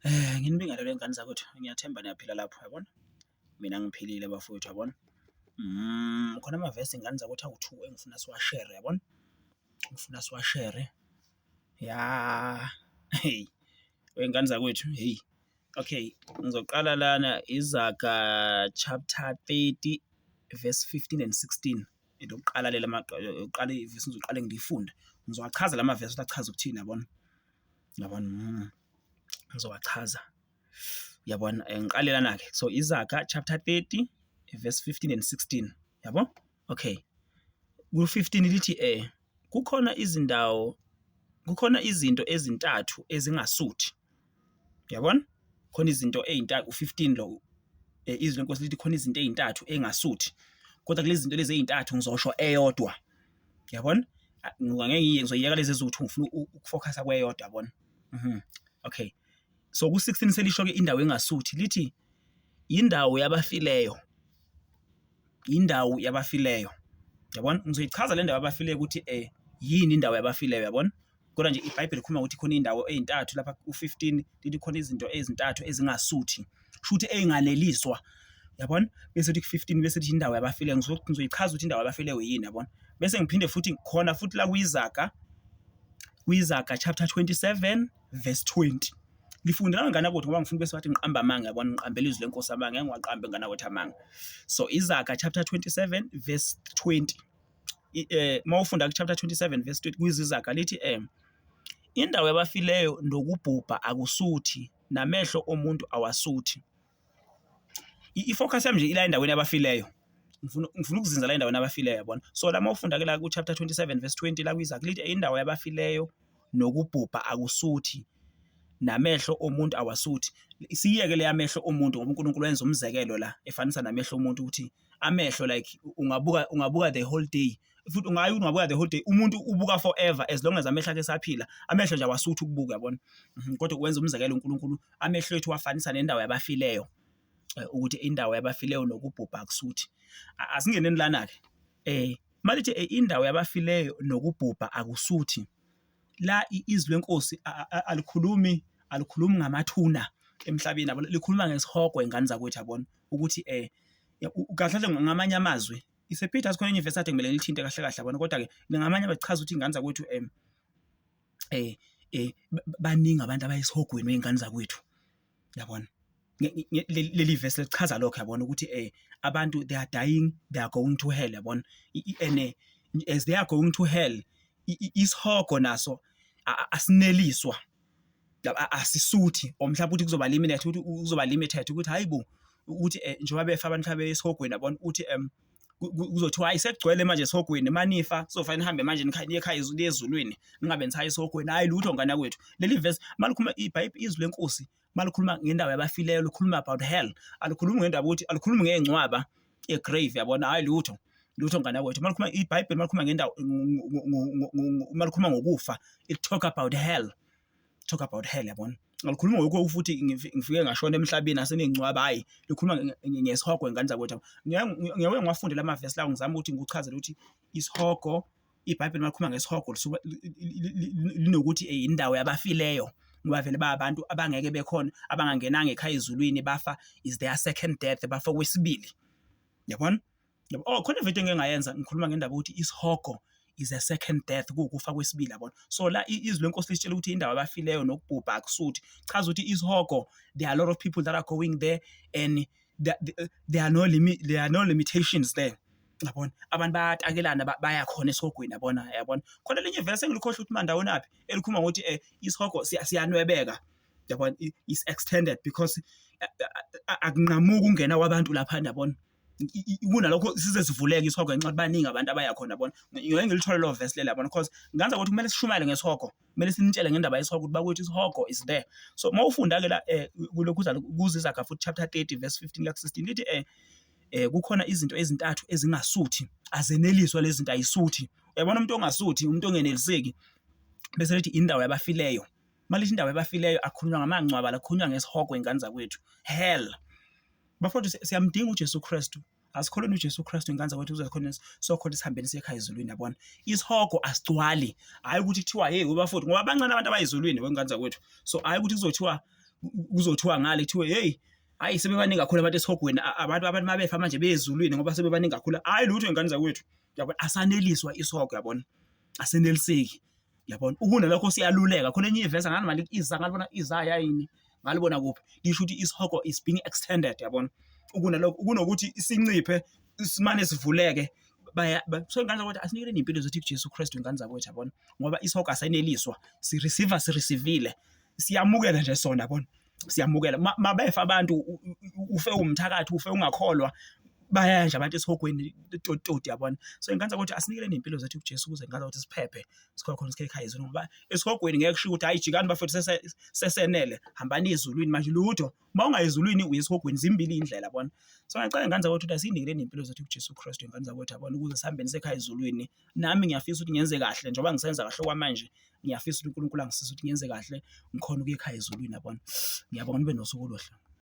Nginibingelela lengane zakwethu, ngiyathemba niyaphila lapho, yabona? Mina ngiphilile bafowethu, yabona? Khona amavesi ingane zakwethu awu-2 engifuna siwashare, yabona? Ngifuna siwashare. Hey, wey'ngane zakwethu, hey. Okay, ngizoqala lana Izaga chapter 30 verse 15 and 16. Elokuqala lela uqala ivesi ngizoqale ngilifunde. Ngizowachaza lama vesi ukuthi achaza ukuthini, yabona? Yabona? Ngizowachaza. Yabona, ngiqale lana ke. So Izaga chapter 30 verse 15 and 16. Yabo? Okay. Ku-15 lithi kukhona izinto ezintathu ezingasuthi. Yabona? Khona izinto ezintathu u15 lo izwi lenkosi lithi khona izinto ezintathu engasuthi. Kodwa kulezi zinto lezi ezintathu ngizosho eyodwa. Yabona? Ngeke ngizoyeka lezi eziwu2 ngifuna ukufocusa kweyodwa, yabona? Okay. So ku16 selisho ke indawo engasuthi lithi indawo yabafileyo. Indawo yabafileyo. Yabona? Ngizoyichaza le ndawo yabafileyo ukuthi yini indawo yabafileyo, yabona? Kodwa nje iBhayibheli likhuluma ukuthi khona indawo ezintathu lapha ku15 lithi khona izinto ezintathu ezingasuthi. Shuthi enganeliswa. Yabona? Bese lithi ku15 bese lithi indawo yabafileyo. Ngizoyichaza ukuthi indawo yabafileyo yini, yabona? Bese ngiphinde futhi khona futhi la kuIzaga chapter 27 verse 20. Ngifundela ngane yakwethu ngoba ngifuna bese wathi ngiqamba amanga, yabona? Ngiqambela izwi lenkosi amanga, ngeke ngiwaqambe ngane yakwethu amanga. So Izaga chapter 27 verse 20. Mawufunda ku chapter 27 verse 20 kuIzaga lithi indawo yabafileyo nokubhubha akusuthi namehlo omuntu awasuthi. Ifocus yami nje ila endaweni yabafileyo. Ngifuna ukuzinza la endaweni yabafileyo, yabona? So la mawufunda ke la ku chapter 27 verse 20 la kuIzaga lithi indawo yabafileyo nokubhubha akusuthi namehlo omuntu awasuthi. Siyeke le amehlo omuntu ngoba uNkulunkulu wenza umzekelo la efanisa namehlo omuntu ukuthi amehlo like ungabuka the whole day. Futhi ungabuka the whole day, umuntu ubuka forever as long as amehlo akhe esaphila. Amehlo nje awasuthi ukubuka, yabona? Kodwa wenza umzekelo uNkulunkulu amehlo ethu wafanisa nendawo yabafileyo ukuthi indawo yabafileyo nokubhubha akusuthi. Asingeneni lana ke malithi indawo yabafileyo nokubhubha akusuthi. La izwi lenkosi alikhulumi ngamathuna emhlabeni, yabona? Likhuluma ngesihogo ingane zakwethu, yabona? Ukuthi kahle ngamanye amazwi isePeter sikhona enye verse athi ngimele ngilithinte kahle kahle, yabona? Kodwa ke ngamanye abachaza ukuthi ingane zakwethu baningi abantu abayisihogweni wey'ngane zakwethu, yabona? Leli verse lichaza lokho, yabona? Ukuthi abantu they are dying, they are going to hell, yabona? And as they are going to hell, isihogo naso asineliswa, asisuthi, or mhlawumbe ukuthi kuzoba limited ukuthi hayibo ukuthi njengoba befa abantu abesihogweni, yabona? Ukuthi kuzothiwa hayi sekugcwele manje esihogweni, manifa kuzofanele nihambe manje niye ekhaya ezulwini ningabe nithaya esihogweni. Hayi lutho ngane yakwethu. Leli verse malikhuluma iBhayibheli izwi lenkosi malikhuluma ngendawo yabafileyo, likhuluma about hell. Alikhulumi ngendaba ukuthi alikhulumi ngengcwaba egrave, yabona? Hayi lutho ngane yakwethu. Malikhuluma iBhayibheli malikhuluma ngendawo malikhuluma ngokufa, it talk about hell. Talk about hell, yabona? Alikhuluma ngokho futhi ngifike ngashona emhlabeni asenengcwaba. Hayi likhuluma ngesihogo ingane zakwethu. Ngiyeke ngwafundela amavesi lawo ngizama ukuthi ngikuchazele ukuthi isihogo iBhayibheli malikhuluma ngesihogo linokuthi indawo yabafileyo ngoba vele abantu abangeke bekhona, abangangenanga ekhaya ezulwini, bafa is their second death, bafa kwesibili, yabona? Khona ividiyo engayenza ngikhuluma ngendaba ukuthi isihogo is a second death, kukufa kwesibili, yabona? So la izwi lenkosi lisitshela ukuthi indawo abafileyo nokubhubha akusuthi. Chaza ukuthi isihogo there are a lot of people that are going there and there are no limitations there, yabona? Abantu bayatakelana baya khona esihogweni, yabona? Khona lenye verse engilikhohle ukuthi mandawoni aphi elikhuluma ukuthi isihogo siyanwebeka, yabona? Is extended because akunqamuki ukungena kwabantu lapha, yabona? Kunalokho size sivuleke isihogo ngenxa baningi abantu abaya khona, yabona? Ngeke ngilithole lo verse lela, yabona? Because nganza ukuthi kumele sishumayele ngesihogo, kumele sinitshele ngendaba yesihogo ukuthi bakwethu isihogo is there. So mawufunda ke la kulokhu kuZizaga futhi chapter 30 verse 15 la 16 lithi kukhona izinto ezintathu ezingasuthi, azeneliswa lezi zinto ayisuthi. Uyabona umuntu ongasuthi, umuntu ongeneliseki. Bese lithi indawo yabafileyo. Malithi indawo yabafileyo akukhulunywa ngamangcwaba, lakhulunywa ngesihogo ingane zakwethu, hell. Bafowethu siyamdinga uJesu Kristu. Asikholweni uJesu Kristu ingane zakwethu uzokhona sokhona isihambeni sekhaya ezulwini, yabona? Isihogo asigcwali. Hayi ukuthi kuthiwa hey ubafowethu ngoba abancane abantu abayizulwini wengane zakwethu. So hayi ukuthi kuzothiwa kuzothiwa ngale kuthiwe hey hayi sebebaningi kakhulu abantu esihogweni abantu mabefa manje bezulwini ngoba sebebaningi kakhulu hayi lutho ingane zakwethu yabona asaneliswa isihogo yabona aseneliseki yabona ukunalokho siyaluleka khona enye ivesa ngani mali iza ngalibona izaya yini ngalibona kuphi lisho ukuthi isihogo is being extended yabona ukunalokho kunokuthi isinciphe isimane sivuleke so ingane zakwethu asinikele impilo zethu kuJesu Kristu ingane zakwethu yabona ngoba isihogo asaneliswa sireceive siyamukela nje sona yabona siyamukela mabefa abantu ufe umthakathi ufe ungakholwa baya nje abantu esihogweni toti yabona so ingane zakwethu asinikele impilo zethu kuJesu ukuze ingane zakwethu siphephe sikhona khona sikhaya izulu ngoba esihogweni ngeke kusho ukuthi hayi jikani bafethu sesenele hambani ezulwini manje lutho mawungayezulwini uyesihogweni zimbili indlela yabona so ngicela ingane zakwethu ukuthi asinikele impilo zethu kuJesu Kristu ingane zakwethu yabona ukuze sihambeni sekhaya ezulwini nami ngiyafisa ukuthi ngiyenze kahle njengoba ngisenza kahle kwamanje ngiyafisa ukuthi uNkulunkulu angisize ukuthi ngiyenze kahle ngikhona ukuya ekhaya ezulwini yabona ngiyabonga nibe nosuku oluhle